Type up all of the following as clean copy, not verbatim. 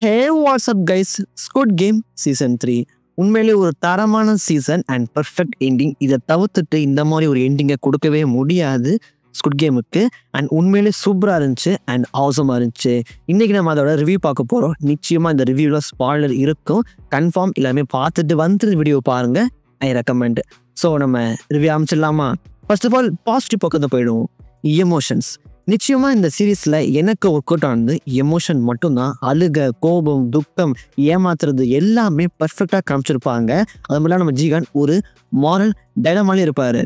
ஹே WhatsApp guys, ஸ்குட் game season 3 உண்மையிலே ஒரு தரமான சீசன் அண்ட் பர்ஃபெக்ட் எண்டிங். இதை தவிர்த்துட்டு இந்த மாதிரி ஒரு எண்டிங்கை கொடுக்கவே முடியாது ஸ்குட் கேமுக்கு. அண்ட் உண்மையிலே சூப்பராக இருந்துச்சு அண்ட் ஆசமாக இருந்துச்சு. இன்றைக்கி நம்ம அதோட ரிவ்யூ பார்க்க போகிறோம். நிச்சயமாக இந்த ரிவ்யூவில் ஸ்பாய்லர் இருக்கும். கன்ஃபார்ம் எல்லாமே பார்த்துட்டு வந்து வீடியோ பாருங்கள். I recommend. ஸோ நம்ம ரிவ்யூ ஆரம்பிச்சிடலாமா? ஃபர்ஸ்ட் ஆஃப் ஆல் பாசிட்டிவ் பக்கத்தை போயிடுவோம். எமோஷன்ஸ் நிச்சயமாக இந்த சீரீஸில் எனக்கு ஒர்க் அவுட் ஆனது எமோஷன் மட்டும்தான். அழுக, கோபம், துக்கம், ஏமாத்துறது எல்லாமே பர்ஃபெக்டாக காமிச்சிருப்பாங்க. அது மாதிரிலாம் நம்ம ஜிகான் ஒரு மாரல் டைலமாலே இருப்பார்.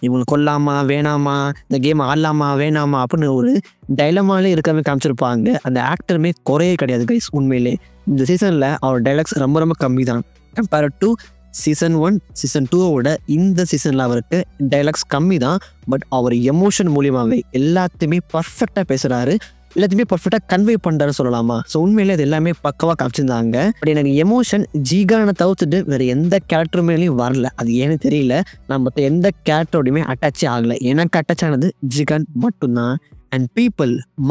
இவங்களை கொல்லாமா வேணாமா, இந்த கேம் ஆடலாமா வேணாமா அப்படின்னு ஒரு டைலமாலே இருக்கவே காமிச்சிருப்பாங்க. அந்த ஆக்டருமே குறையே கிடையாது கைஸ். உண்மையிலே இந்த சீசனில் அவர் டைலாக்ஸ் ரொம்ப ரொம்ப கம்மி தான் கம்பேர் டு சீசன் 1 சீசன் 2வோட. இந்த சீசனில் அவருக்கு டைலாக்ஸ் கம்மி தான். பட் அவர் எமோஷன் மூலியமாகவே எல்லாத்தையுமே பர்ஃபெக்டாக பேசுகிறாரு, எல்லாத்தையுமே பர்ஃபெக்டாக கன்வே பண்ணுறாரு சொல்லலாமா. ஸோ உண்மையிலே அது எல்லாமே பக்கவாக காமிச்சிருந்தாங்க. பட் எனக்கு எமோஷன் ஜிகானை தவிர்த்துட்டு வேறு எந்த கேரக்டருமேலையும் வரல. அது ஏன்னு தெரியல. நான் மற்ற எந்த கேரக்டரோடையுமே அட்டாச்சே ஆகலை. எனக்கு அட்டாச் ஆனது ஜிகான் மட்டும்தான். அண்ட்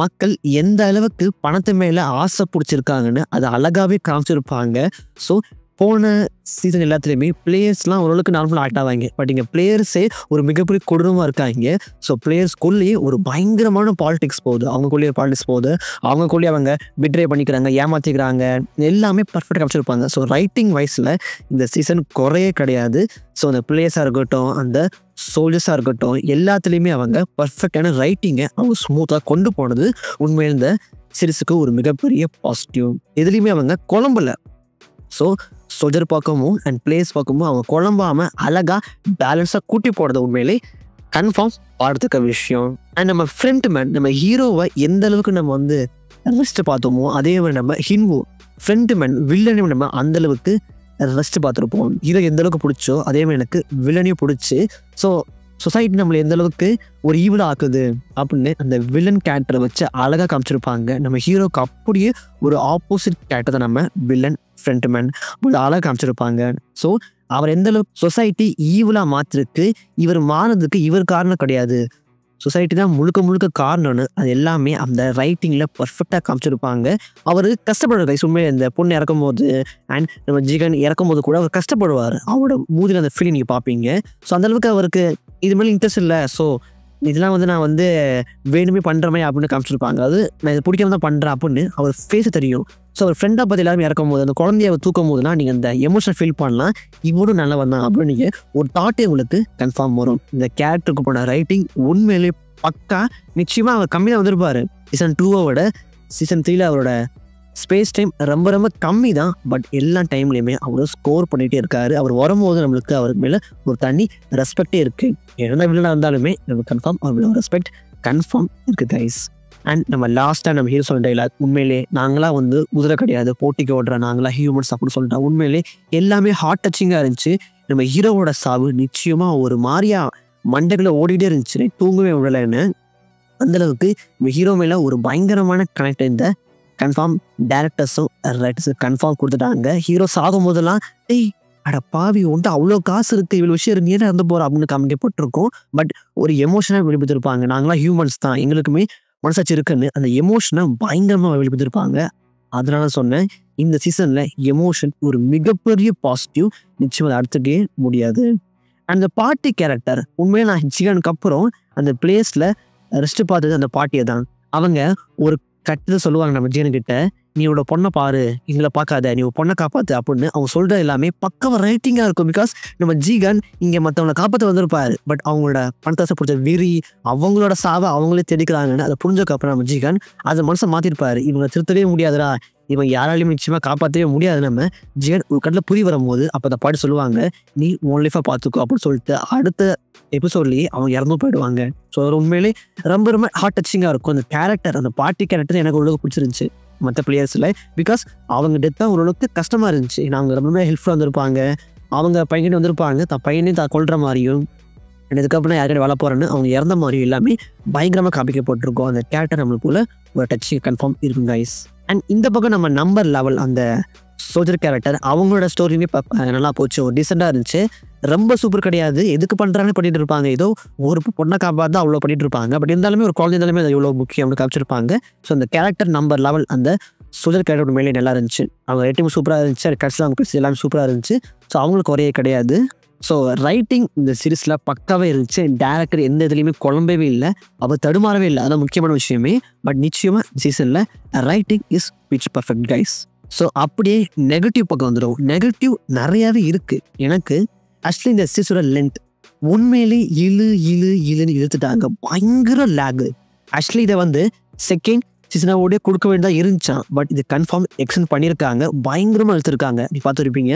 மக்கள் எந்த அளவுக்கு பணத்து மேலே ஆசை பிடிச்சிருக்காங்கன்னு அது அழகாகவே காமிச்சிருப்பாங்க. ஸோ போன சீசன் எல்லாத்துலேயுமே பிளேயர்ஸ்லாம் ஓரளவுக்கு நார்மலாக ஆக்ட் ஆவாங்க. பட் இங்கே பிளேயர்ஸே ஒரு மிகப்பெரிய கொடூரமாக இருக்காங்க. ஸோ பிளேயர்ஸ்குள்ளேயே ஒரு பயங்கரமான பாலிடிக்ஸ் போகுது. அவங்களுக்குள்ளேயே பாலிடிக்ஸ் போகுது. அவங்களுக்குள்ளேயே அவங்க பிட்ரே பண்ணிக்கிறாங்க, ஏமாற்றிக்கிறாங்க. எல்லாமே பர்ஃபெக்டாக காமிச்சிருப்பாங்க. ஸோ ரைட்டிங் வைஸில் இந்த சீசன் குறையே கிடையாது. ஸோ அந்த பிளேயர்ஸாக இருக்கட்டும், அந்த சோல்ஜர்ஸாக இருக்கட்டும், எல்லாத்துலேயுமே அவங்க பர்ஃபெக்டான ரைட்டிங்கை அவங்க ஸ்மூத்தாக கொண்டு போனது உண்மையில் இந்த சீரிஸுக்கு ஒரு மிகப்பெரிய பாசிட்டிவ். எதுலேயுமே அவங்க குழம்புல. ஸோ சோல்ஜர் பக்கமும் அண்ட் பிளேயர்ஸ் பக்கமும் அவங்க குழம்பாமல் அழகாக பேலன்ஸாக கூட்டி போடுறது உண்மையிலே கன்ஃபார்ம் பாடுறதுக்க விஷயம். அண்ட் நம்ம ஃப்ரெண்ட்மேன், நம்ம ஹீரோவை எந்த அளவுக்கு நம்ம வந்து ரெஸ்ட் பார்த்தோமோ அதே மாதிரி நம்ம ஹின்வோ ஃப்ரெண்ட்மேன் வில்லனையும் நம்ம அந்தளவுக்கு ரெஸ்ட் பார்த்துருப்போம். ஹீரோ எந்த அளவுக்கு பிடிச்சோ அதே மாதிரி எனக்கு வில்லனையும் பிடிச்சி. ஸோ சொசைட்டி நம்மளை எந்த அளவுக்கு ஒரு ஈவிலாக ஆக்குது அப்படின்னு அந்த வில்லன் கேரக்டரை வச்சு அழகாக காமிச்சிருப்பாங்க. நம்ம ஹீரோக்கு அப்படியே ஒரு ஆப்போசிட் கேரக்டர் தான் நம்ம வில்லன் ஃப்ரெண்ட்மேன் அழகாக காமிச்சிருப்பாங்க. ஸோ அவர் எந்த அளவுக்கு சொசைட்டி ஈவிலாக மாற்றிருக்கு, இவர் மாறினதுக்கு இவர் காரணம் கிடையாது, சொசைட்டி தான் முழுக்க முழுக்க காரணம்னு அது எல்லாமே அந்த ரைட்டிங்கில் பர்ஃபெக்டாக காமிச்சிருப்பாங்க. அவர் கஷ்டப்படுற கைஸ். உண்மையை இந்த பொண்ணு இறக்கும் போது அண்ட் நம்ம ஜிகன் இறக்கும் போது கூட அவர் கஷ்டப்படுவார். அவரோட மூதியில் அந்த ஃபீலிங் நீங்கள் பார்ப்பீங்க. ஸோ அந்தளவுக்கு அவருக்கு இது மேலே இன்ட்ரெஸ்ட் இல்லை. ஸோ இதெல்லாம் வந்து நான் வந்து வேணுமே பண்ணுற மாதிரி அப்படின்னு காமிச்சிருப்பாங்க. அது நான் இதை பிடிக்காம தான் பண்ணுறேன் அப்படின்னு அவர் ஃபேஸு தெரியும். ஸோ அவர் ஃப்ரெண்டாக பார்த்து எல்லாருமே இறக்கும் போது அந்த குழந்தைய தூக்கும் போதுனா நீங்கள் அந்த எமோஷனை ஃபீல் பண்ணலாம். இவனும் நல்லவன் தான் அப்படின்னு நீங்கள் ஒரு தாட்டே உங்களுக்கு கன்ஃபார்ம் வரும். இந்த கேரக்டருக்கு போன ரைட்டிங் உண்மையிலே பக்கா. நிச்சயமாக அவர் கம்மியாக வந்திருப்பார். சீசன் 2வோட சீசன் 3ல் அவரோட ஸ்பேஸ் டைம் ரொம்ப ரொம்ப கம்மி தான். பட் எல்லா டைம்லையுமே அவர் ஸ்கோர் பண்ணிகிட்டே இருக்காரு. அவர் வரும்போது நம்மளுக்கு அவருக்கு மேலே ஒரு தனி ரெஸ்பெக்டே இருக்குது. எந்த வில்லனாக இருந்தாலுமே நம்ம கன்ஃபார்ம் அவர் மேலே ரெஸ்பெக்ட் கன்ஃபார்ம் இருக்குது கைஸ். அண்ட் நம்ம லாஸ்ட்டாக நம்ம ஹீரோ சொன்ன டைலாக் உண்மையிலே நாங்களாம் வந்து குதிரை கிடையாது, போட்டிக்கு ஓடுற நாங்களாம் ஹியூமன்ஸ் அப்படின்னு சொல்லிட்டா உண்மையிலே எல்லாமே ஹார்ட் டச்சிங்காக இருந்துச்சு. நம்ம ஹீரோவோட சாவு நிச்சயமாக ஒரு மாதிரியா மண்டைகளை ஓடிட்டே இருந்துச்சு, தூங்கவே விடலைன்னு. அந்தளவுக்கு நம்ம ஹீரோ மேலே ஒரு பயங்கரமான கனெக்ட் இந்த கன்ஃபார்ம் டேரக்டர்ஸும் ரைட்டர்ஸும் கன்ஃபார்ம் கொடுத்துட்டாங்க. ஹீரோ சாகும் போதெல்லாம் அட பாவி உண்டு அவ்வளோ காசு இருக்குது, இவ்வளோ விஷயம் இருக்கு, ஏன்னா இறந்து போகிறோம் அப்படின்னு காமிக்கப்பட்டிருக்கும். பட் ஒரு எமோஷனாக வெளிப்படுத்திருப்பாங்க. நாங்களாம் ஹியூமன்ஸ் தான், எங்களுக்குமே மனசாட்சி இருக்குன்னு அந்த எமோஷனை பயங்கரமாக வெளிப்படுத்திருப்பாங்க. அதனால சொன்னேன் இந்த சீசனில் எமோஷன் ஒரு மிகப்பெரிய பாசிட்டிவ். நிச்சயம் அதை அடுத்துக்கவே முடியாது. அந்த பாட்டி கேரக்டர் உண்மையாக நான் ஜிகானுக்கு அப்புறம் அந்த பிளேஸில் ரெஸ்ட் பார்த்தது அந்த பாட்டியை தான். அவங்க ஒரு கட்டத்தை சொல்லுவாங்க நம்ம ஜிகன்கிட்ட, நீ உன்னோட பொண்ணை பாரு, எங்களை பார்க்காத, நீ பொண்ணை காப்பாற்று அப்படின்னு அவங்க சொல்கிற எல்லாமே பக்கம் ரைட்டிங்காக இருக்கும். பிகாஸ் நம்ம ஜிகன் இங்கே மற்றவங்களை காப்பாற்ற வந்திருப்பாரு. பட் அவங்களோட பணத்தாசை பிடிச்ச வெறி, அவங்களோட சாவை அவங்களே தெரிவிக்கிறாங்கன்னு அதை புரிஞ்சக்கப்புறம் நம்ம ஜிகன் அதை மனசை மாற்றிருப்பாரு. இவங்களை திருத்தவே முடியாதுடா, இவன் யாராலையும் நிச்சயமாக காப்பாற்றவே முடியாது. நம்ம ஜிகன் ஒரு கட்டில் புரிய வரும்போது அப்போ அந்த பாட்டு சொல்லுவாங்க, நீ உன் லைஃபாக பார்த்துக்கோ அப்படின்னு சொல்லிட்டு அடுத்த எபிசோட்லேயே அவங்க இறந்து போயிடுவாங்க. ஸோ அது உண்மையிலே ரொம்ப ரொம்ப ஹார்ட் டச்சிங்காக இருக்கும். அந்த கேரக்டர், அந்த பாட்டி கேரக்டர் எனக்கு ஓரளவுக்கு பிடிச்சிருந்துச்சு மற்ற பிளேயர்ஸில். பிகாஸ் அவங்க டெத்தாக ஓரளவுக்கு கஷ்டமாக இருந்துச்சு. அவங்க ரொம்ப ஹெல்ப்ஃபுல்லாக வந்திருப்பாங்க. அவங்க பையன்கிட்ட வந்திருப்பாங்க, தான் பையனையும் தான் கொள்கிற மாதிரியும் இதுக்கப்புறம் யார்கிட்ட வள போகிறேன்னு அவங்க இறந்த மாதிரியும் எல்லாமே பயங்கரமாக காப்பிக்கப்பட்டிருக்கும். அந்த கேரக்டர் நம்மளுக்குள்ள ஒரு டச்சிங் கன்ஃபார்ம் இருக்கும் கைஸ். அண்ட் இந்த பக்கம் நம்ம நம்பர் லெவல் அந்த சோல்ஜர் கேரக்டர் அவங்களோட ஸ்டோரியுமே நல்லா போச்சு, ஒரு டீசெண்டாக இருந்துச்சு. ரொம்ப சூப்பர் கிடையாது, எதுக்கு பண்ணுறாங்கன்னு பண்ணிட்டு இருப்பாங்க. ஏதோ ஒரு பொண்ணை காப்பாற்று அவ்வளோ பண்ணிட்டு இருப்பாங்க. பட் இருந்தாலுமே ஒரு குழந்தை இருந்தாலுமே அது எவ்வளோ முக்கியம் அப்படின்னு காமிச்சிருப்பாங்க. ஸோ அந்த கேரக்டர் நம்பர் லெவல் அந்த சோல்ஜர் கேரக்டர் உண்மையிலே நல்லா இருந்துச்சு. அவங்க ரேட்டிங் சூப்பராக இருந்துச்சு. அது கடைசியில் அவங்க பேசி எல்லாமே சூப்பராக இருந்துச்சு. ஸோ அவங்களுக்கு குறையே கிடையாது. ஸோ ரைட்டிங் இந்த சீரீஸில் பக்காவே இருந்துச்சு. டேரக்டர் எந்த இதுலேயுமே குழம்பவே இல்லை, அவர் தடுமாறவே இல்லை. அதான் முக்கியமான விஷயமே. பட் நிச்சயமாக சீசனில் writing is pitch perfect guys. So அப்படியே நெகட்டிவ் பக்கம் வந்துடும். நெகட்டிவ் நிறையாவே இருக்குது. எனக்கு ஆக்சுவலி இந்த சீசனோட லென்த் உண்மையிலே இழுன்னு இழுத்துட்டாங்க. பயங்கர லேகு. ஆக்சுவலி இதை வந்து செகண்ட் சீசனாவோடய கொடுக்க வேண்டியதாக இருந்துச்சான். பட் இது கன்ஃபார்ம் எக்ஸ்டெண்ட் பண்ணியிருக்காங்க. பயங்கரமாக இழுத்துருக்காங்க. நீ பார்த்துருப்பீங்க.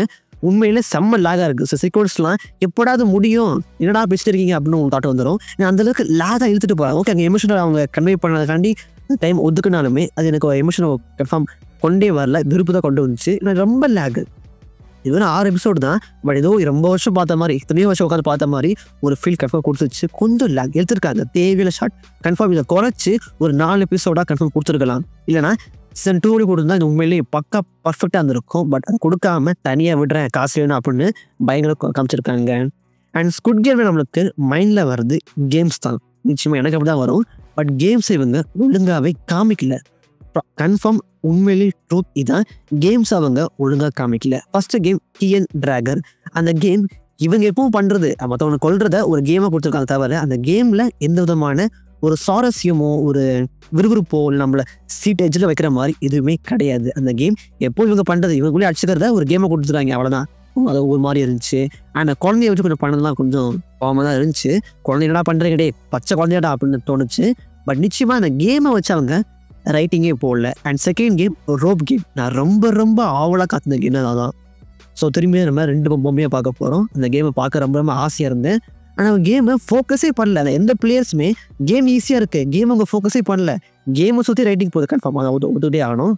உண்மையிலே செம்ம லேகாக இருக்குது. ஸோ சீக்வன்ஸ்லாம் எப்படாவது முடியும், என்னடா பேசிட்டு இருக்கீங்க அப்படின்னு உங்களுக்கு தாட் வந்துடும். அந்தளவுக்கு லேகாக இழுத்துட்டு போகிறாங்க. ஓகே, அங்கே எமோஷனல் அவங்க கன்வே பண்ணதுக்காண்டி டைம் ஒதுக்குனாலுமே அது எனக்கு எமோஷனை கன்ஃபார்ம் கொண்டே வரல. விருப்பு தான் கொண்டு வந்துச்சு. எனக்கு ரொம்ப லேகு. இது வந்து 6 எபிசோடு தான். பட் ஏதோ ரொம்ப வருஷம் பார்த்த மாதிரி, இத்தனையோ வருஷம் உட்காந்து பார்த்த மாதிரி ஒரு ஃபீல் கன்ஃபார்ம் கொடுத்துச்சு. கொஞ்சம் லேக் எடுத்துருக்காங்க. தேவையில்லை ஷார்ட் கன்ஃபார்ம் இதை குறைச்சி ஒரு 4 எபிசோடாக கன்ஃபார்ம் கொடுத்துருக்கலாம். இல்லைனா சீசன் 2 கொடுத்துருந்தா இது உண்மையிலேயே பக்கா பர்ஃபெக்டாக இருந்திருக்கும். பட் அது கொடுக்காம தனியாக விடுறேன் காசு வேணும் அப்படின்னு பயங்கர காமிச்சிருக்காங்க. அண்ட் ஸ்குட் கேம் நம்மளுக்கு மைண்டில் வருது கேம்ஸ் தான். நிச்சயமாக எனக்கு அப்படி தான் வரும். பட் கேம்ஸ் இவங்க ஒழுங்காகவே காமிக்கல. கன்ஃபார்ம் உண்மையிலே ட்ரூத் இதான். கேம்ஸ் அவங்க ஒழுங்காக காமிக்கல. First game TN dragon. அந்த கேம் இவங்க எப்பவும் பண்ணுறது மற்றவங்க கொள்றத ஒரு கேமாக கொடுத்துருக்காங்க தவிர அந்த கேமில் எந்த விதமான ஒரு சுவாரஸ்யமோ ஒரு விறுவிறுப்போ இல்லை நம்மளை சீட் எஜ்ஜில் வைக்கிற மாதிரி எதுவுமே கிடையாது. அந்த கேம் எப்போ இவங்க பண்ணுறது இவங்களே அடிச்சுக்கிறத ஒரு கேமை கொடுத்துருக்காங்க, அவ்வளோதான். அது ஒரு மாதிரி இருந்துச்சு. அந்த குழந்தைய வச்சு கொஞ்சம் பண்ணதெல்லாம் கொஞ்சம் பாவமாக தான் இருந்துச்சு. குழந்தை என்னடா பண்ணுறீங்க டே பச்சை குழந்தையாடா அப்படின்னு தோணுச்சு. பட் நிச்சயமாக அந்த கேமை வச்சு அவங்க ரைட்டிங்கே போடல. And second game rope game. நான் ரொம்ப ஆவலாக காத்தின கேம் தான். ஸோ திரும்பி நம்ம 2 பொம்மையாக பார்க்க போகிறோம். அந்த கேமை பார்க்க ரொம்ப ஆசையாக இருந்தேன். ஆனால் கேமை ஃபோக்கஸே பண்ணல. அந்த எந்த பிளேயர்ஸுமே கேம் ஈஸியாக இருக்குது, கேம் அவங்க ஃபோக்கஸே பண்ணல. கேமை சுற்றி ரைட்டிங் போகுது கன்ஃபார்ம் அதை ஒத்துக்கிட்டே ஆகணும்.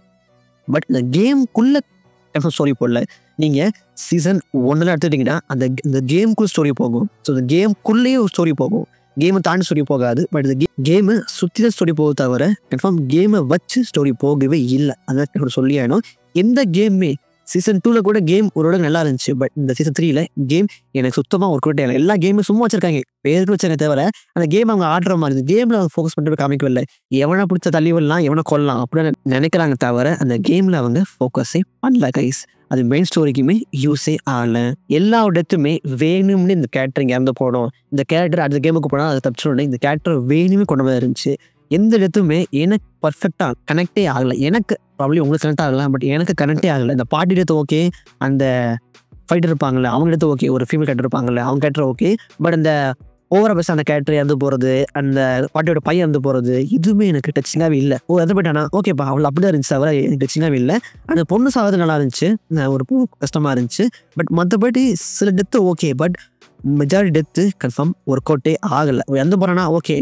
பட் இந்த கேமுக்குள்ளே கன்ஃபார்ம் ஸ்டோரி போடல. நீங்கள் சீசன் 1 எடுத்துக்கிட்டிங்கன்னா அந்த கேமுக்குள்ள ஸ்டோரி போகும். ஸோ இந்த கேமுக்குள்ளேயே ஒரு ஸ்டோரி போகும். கேமை தாண்டி ஸ்டோரி போகாது. பட் இந்த கேமு சுற்றி தான் ஸ்டோரி போக தவிர கன்ஃபார்ம் கேமை வச்சு ஸ்டோரி போகவே இல்லை. அதான் சொல்லி ஆகணும். எந்த கேமுமே சீசன் 2 கூட கேம் ஓரளவு நல்லா இருந்துச்சு. பட் இந்த சீசன் 3 கேம் எனக்கு சுத்தமாக ஒரு கூட இல்லை. எல்லா கேமும் சும்மா வச்சிருக்காங்க, பேருக்கு வச்சாங்க தவிர அந்த கேம் அவங்க ஆடுற மாதிரி இந்த கேமில் அவங்க ஃபோக்கஸ் பண்ணிட்டு காமிக்கவில்லை. எவனை பிடிச்ச தள்ளி விடலாம், எவனை கொள்ளலாம் அப்படின்னு நினைக்கிறாங்க தவிர அந்த கேமில் அவங்க ஃபோக்கஸே பண்ணல கைஸ். அது மெயின் ஸ்டோரிக்குமே யூஸே ஆகலை. எல்லா இடத்துமே வேணும்னு இந்த கேரக்டர் இறந்து போடும், இந்த கேரக்டர் அடுத்த கேமுக்கு போனால் அதை தப்பிச்சோடனே இந்த கேரக்டர் வேணுமே கொண்டு வந்து இருந்துச்சு. எந்த இடத்துமே எனக்கு பர்ஃபெக்டாக கனெக்டே ஆகலை. எனக்கு ப்ராப்ளி உங்களுக்கு கனெக்ட் ஆகலாம், பட் எனக்கு கனெக்டே ஆகலை. இந்த பாட்டி எடுத்து ஓகே, அந்த ஃபைட்டர் இருப்பாங்கள்ல அவங்க எடுத்து ஓகே, ஒரு ஃபீமேல் கேரக்டர் இருப்பாங்கள்ல அவங்க கேரக்டர் ஓகே. பட் அந்த ஓவரா பெஸ்ட் அந்த கேரக்டர் இறந்து போகிறது, அந்த பாட்டியோட பையன் இறந்து போகிறது இதுவுமே எனக்கு டச்சிங்காகவே இல்லை. இறந்து போயிட்டானா ஓகேப்பா அவள் அப்படிதான் இருந்துச்சு தவிர எனக்கு டச்சிங்காகவே இல்லை. அந்த பொண்ணு சாவது நல்லா இருந்துச்சு, ஒரு கஷ்டமாக இருந்துச்சு. பட் மற்றபடி சில death okay, but majority death confirm work அவுட்டே ஆகலை. இறந்து போகிறானா ஓகே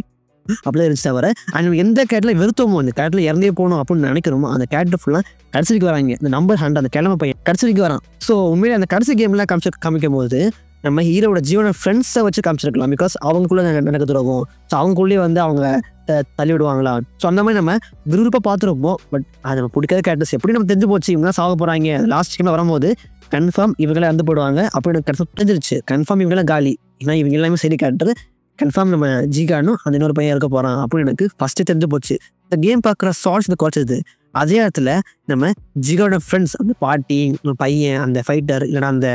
அப்படிதான் இருந்துச்சு தவிர அண்ட் எந்த கேரக்டரில் வெறுத்தோமோ அந்த கேரக்டரில் இறந்தே போகணும் அப்படின்னு நினைக்கிறோமோ அந்த கேரக்டர் ஃபுல்லாக கடைசிக்கு வராங்க. இந்த நம்பர் ஹண்ட் அந்த கிழமை பையன் கடைசிக்கு வரான். ஸோ உண்மையிலே அந்த கடைசி கேம்லாம் காமிக்கும் போது நம்ம ஹீரோட ஜீவன ஃப்ரெண்ட்ஸை வச்சு காமிச்சிருக்கலாம். பிகாஸ் அவங்களுக்குள்ளே நடக்க துரோகம், ஸோ அவங்களுக்குள்ளேயே வந்து அவங்க தள்ளி விடுவாங்களா, ஸோ அந்த மாதிரி நம்ம விருப்பமாக பார்த்துருப்போம். பட் அது நம்ம பிடிக்காத கேரக்டர்ஸ் எப்படி நம்ம தெரிஞ்சு போச்சு இவங்க சாக போகிறாங்க லாஸ்ட் கேமில் வரும்போது கன்ஃபார்ம் இவங்களே இறந்து போடுவாங்க அப்படின்னு கன்ஃபார்ம் தெரிஞ்சிருச்சு. கன்ஃபார்ம் இவங்களாம் காலி, ஏன்னா இவங்க எல்லாமே சைடு கேரக்டர். கன்ஃபார்ம் நம்ம ஜிகானும் அந்த இன்னொரு பையன் இருக்க போகிறான் அப்படின்னு எனக்கு ஃபஸ்ட்டு தெரிஞ்சு போச்சு. இந்த கேம் பார்க்குற ஷார்ட்ஸ் இந்த குறைச்சது. அதே இடத்துல நம்ம ஜிகானோட ஃப்ரெண்ட்ஸ் அந்த பாட்டி பையன் அந்த ஃபைட்டர் இல்லைனா அந்த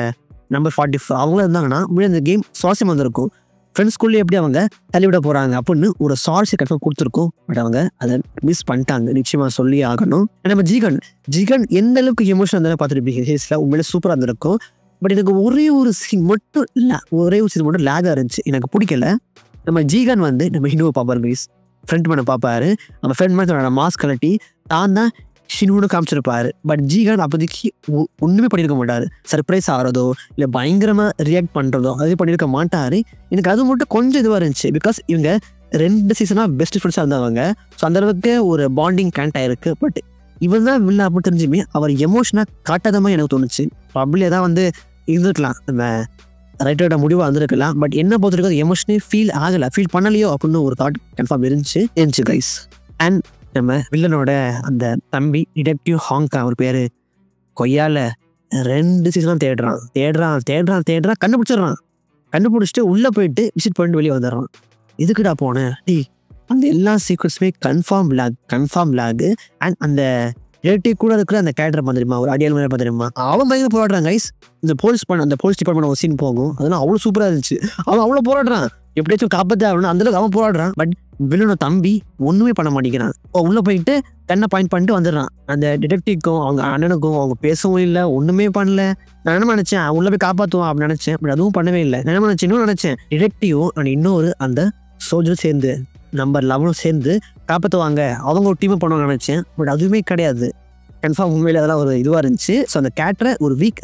நம்பர் 44 அவங்களும் இருந்தாங்கன்னா முன்னாடி அந்த கேம் சுவாரஸ்யம் வந்திருக்கும். ஃப்ரெண்ட்ஸ்குள்ளே எப்படி அவங்க தள்ளிவிட போகிறாங்க அப்படின்னு ஒரு சுவாரஸ்யம் கன்ஃபார்ம் கொடுத்துருக்கோம். பட் அவங்க அதை மிஸ் பண்ணிட்டாங்க, நிச்சயமாக சொல்லி ஆகணும். நம்ம ஜிகான் எந்த அளவுக்கு எமோஷன் இருந்தாலும் பார்த்துருப்பீங்க ஹேஸில் உண்மையிலே சூப்பராக இருந்திருக்கும். பட் எனக்கு ஒரே ஒரு சீன் மட்டும் லேகாக இருந்துச்சு, எனக்கு பிடிக்கல. நம்ம ஜிகான் வந்து நம்ம ஹினுவை பார்ப்பாரு கைஸ், ஃப்ரெண்ட் மேனை பார்ப்பாரு. நம்ம ஃப்ரெண்ட் மேன் தன்னோட மாஸ்க் கலட்டி தான் ஷினுன்னு காமிச்சிருப்பாரு. பட் ஜிகான் அப்போதைக்கு ஒன்றுமே பண்ணியிருக்க மாட்டார். சர்ப்ரைஸ் ஆகிறதோ இல்லை பயங்கரமாக ரியாக்ட் பண்ணுறதோ அது பண்ணியிருக்க மாட்டார். எனக்கு அது மட்டும் கொஞ்சம் இதுவாக இருந்துச்சு. பிகாஸ் இவங்க 2 சீசனாக பெஸ்ட் ஃப்ரெண்ட்ஸாக இருந்தவங்க. ஸோ அந்தளவுக்கு ஒரு பாண்டிங் கனெக்ட் ஆகிருக்கு. பட் இவன் தான் வில்ல அப்படின்னு தெரிஞ்சுமே அவர் எமோஷனாக காட்டாத மாதிரி எனக்கு தோணுச்சு. ப்ராப்ளி தான் வந்து இருந்திருக்கலாம், நம்ம ரைட்டரோட முடிவாக வந்திருக்கலாம். பட் என்ன பொறுத்திருக்கோம் எமோஷனே ஃபீல் ஆகலை, ஃபீல் பண்ணலையோ அப்படின்னு ஒரு தாட் கன்ஃபார்ம் இருந்துச்சு கைஸ். அண்ட் நம்ம வில்லனோட அந்த தம்பி டிடெக்டிவ் ஹாங்கா அவர் பேர் கொய்யால 2 சீசனாக தேடுறான் கண்டுபிடிச்சிட்டு உள்ளே போயிட்டு விசிட் பண்ணிட்டு வெளியே வந்துடுறான். இதுக்குடா போனேன் டி அந்த எல்லா சீக்வன்ஸுமே கன்ஃபார்ம் லேக். அண்ட் அந்த டிடெக்டிவ் கூட இருக்கிற அந்த கேரக்டர் பார்த்துருமா, ஒரு அடியால் மாதிரி பார்த்துருமா, அவன் பயங்கர போராடுறான் கைஸ். அந்த போலீஸ் டிபார்ட்மெண்ட் ஒரு சீன் போகும், அதெல்லாம் அவ்வளோ சூப்பராக இருந்துச்சு. அவன் அவ்வளோ போராடுறான், எப்படியாச்சும் காப்பாற்ற ஆகணும் அந்தளவுக்கு அவன் போராடுறான். பட் வில்லனோட தம்பி ஒன்றுமே பண்ண மாட்டேங்கிறான். உள்ளே போயிட்டு கண்ணை பாயிண்ட் பண்ணிட்டு வந்துடுறான். அந்த டிடெக்டிவ்க்கும் அவங்க அண்ணனுக்கும் அவங்க பேசவும் இல்லை, ஒன்றுமே பண்ணல. நான் என்ன நினச்சேன், உள்ளே போய் காப்பாற்றுவான் அப்படின்னு நினச்சேன். பட் அதுவும் பண்ணவே இல்லை. நான் என்ன நினச்சேன், இன்னும் நினச்சேன் டிடெக்டிவும் அண்ட் இன்னொரு அந்த சோல்ஜரும் சேர்ந்து நம்பர் 11 சேர்ந்து காப்பாற்றுவாங்க, அவங்க ஒரு டீமை பண்ணுவாங்க நினச்சேன். பட் அதுவுமே கிடையாது. கன்ஃபார்ம் உண்மையில அதெல்லாம் ஒரு இதுவாக இருந்துச்சு. ஸோ அந்த கேரக்டரை ஒரு வீக்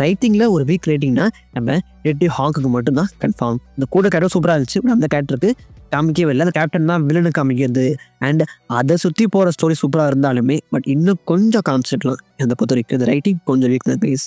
ரைட்டிங்கில் ஒரு வீக் ரைட்டிங்னா நம்ம டிடெக்டிவ் ஹாக்குக்கு மட்டும்தான் கன்ஃபார்ம். இந்த கூட கேரக்டர் சூப்பராக இருந்துச்சு. பட் அந்த கேரக்டருக்கு காமிக்கவே இல்லை. அந்த கேப்டன் தான் வில்லனுக்கு காமிக்கிறது. அண்ட் அதை சுற்றி போகிற ஸ்டோரி சூப்பராக இருந்தாலுமே பட் இன்னும் கொஞ்சம் காமிச்சிடலாம். என்னை பொறுத்த வரைக்கும் இந்த ரைட்டிங் கொஞ்சம் வீக் தான் please.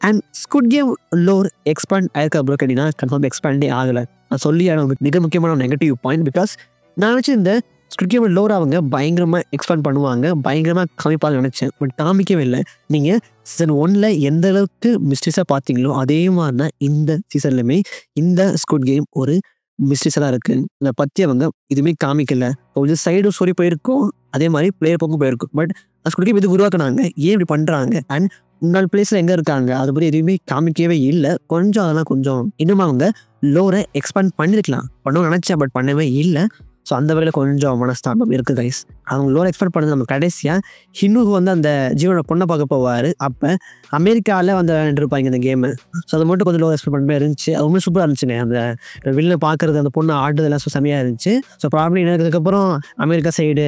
And Squid Game lore expand ஆயிருக்கா ப்ரோ கேட்டிங்கன்னா கன்ஃபார்ம் எக்ஸ்பேண்டே ஆகலை. நான் சொல்லி மிக முக்கியமான நெகட்டிவ் பாயிண்ட். பிகாஸ் நான் நினச்சி இந்த ஸ்குட் கேம் லோர் அவங்க பயங்கரமாக எக்ஸ்பேண்ட் பண்ணுவாங்க, பயங்கரமாக காமிப்பாங்க நினச்சேன். பட் காமிக்கவே இல்லை. நீங்கள் சீசன் 1ல் எந்த அளவுக்கு மிஸ்டேக்ஸாக பார்த்தீங்களோ அதே மாதிரி தான் இந்த சீசன்லையுமே இந்த ஸ்குட் கேம் ஒரு மிஸ்டேக்ஸாக தான் இருக்குது. இதை பற்றி அவங்க இதுவுமே காமிக்கல. கொஞ்சம் சைடு ஸ்டோரி போயிருக்கும், அதே மாதிரி பிளேயர் போக்கும் போயிருக்கும். பட் ஸ்குட் கேம் இது உருவாக்குனாங்க, ஏன் இப்படி பண்ணுறாங்க அண்ட் முன்னாள் பிளேஸில் எங்கே இருக்காங்க அதை பற்றி எதுவுமே காமிக்கவே இல்லை. கொஞ்சம் அதெல்லாம் கொஞ்சம் இன்னும் அவங்க லோரை எக்ஸ்பேண்ட் பண்ணியிருக்கலாம், பண்ணணும்னு நினச்சேன். பட் பண்ணவே இல்லை. ஸோ அந்த வகையில் கொஞ்சம் மனஸ்தாபம் இருக்குது கைஸ். அவங்க லோரை எக்ஸ்பெக்ட் பண்ணது நம்ம கடைசியாக ஹின்னுக்கு வந்து அந்த ஜீவனோட பொண்ணை பார்க்க போவார். அப்போ அமெரிக்காவில் வந்து விளையாண்டுருப்பாங்க இந்த கேமு. ஸோ அதை மட்டும் கொஞ்சம் லோரை எக்ஸ்பெக்ட் பண்ண மாதிரி இருந்துச்சு. அது ரொம்ப சூப்பராக இருந்துச்சுங்க. அந்த வெளில பார்க்குறது, அந்த பொண்ணு ஆடுறதுலாம் செம்மையாக இருந்துச்சு. ஸோ ப்ராப்ளம் இதுக்கப்புறம் அமெரிக்கா சைடு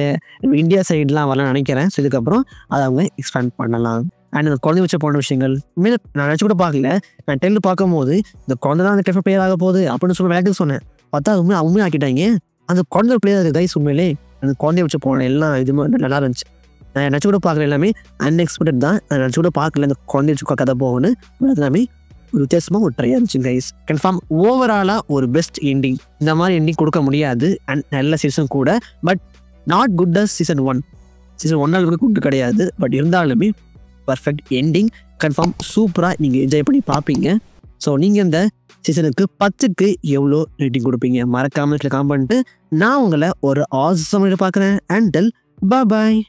இந்தியா சைடுலாம் வரலாம்னு நினைக்கிறேன். ஸோ இதுக்கப்புறம் அதை அவங்க எக்ஸ்பேண்ட் பண்ணலாம். அண்ட் அந்த குழந்தை வச்சு போன விஷயங்கள் உண்மையில நான் நினச்சி கூட பார்க்கல. நான் டெல்லில் பார்க்கும்போது இந்த குழந்தை தான் அந்த டெஃபர் பிளேயர் ஆக போகுது அப்படின்னு சொல்லி விளையாட்டு சொன்னேன். பார்த்தா அவங்க ஆக்கிட்டாங்க. அந்த குழந்தை பிளேயர் கைஸ் உண்மையிலே அந்த குழந்தைய வச்சு போன எல்லாம் இதுவுமே நல்லா இருந்துச்சு. நான் நினச்சி கூட பார்க்கல, எல்லாமே அன்எக்ஸ்பெக்டட் தான். நான் நினச்சி கூட பார்க்கல அந்த குழந்தைய வச்சு கதை போகணும். அது எல்லாமே ஒரு வித்தியாசமாக ஒரு ட்ரையாக இருந்துச்சு கைஸ். கன்ஃபார்ம் ஓவராலாக ஒரு பெஸ்ட் எண்டிங். இந்த மாதிரி எண்டிங் கொடுக்க முடியாது. அண்ட் நல்ல சீசன் கூட, but not good as season 1. Season 1 கூட குட் கிடையாது. பட் இருந்தாலுமே பர்ஃபெக்ட் எண்டிங். கன்ஃபார்ம் சூப்பராக நீங்கள் என்ஜாய் பண்ணி பார்ப்பீங்க. ஸோ நீங்கள் இந்த சீசனுக்கு 10க்கு எவ்வளோ ரேட்டிங் கொடுப்பீங்க மறக்காமல் காமெண்ட் பண்ணிட்டு நான் உங்களை ஒரு ஆசம் பார்க்குறேன். And tell bye.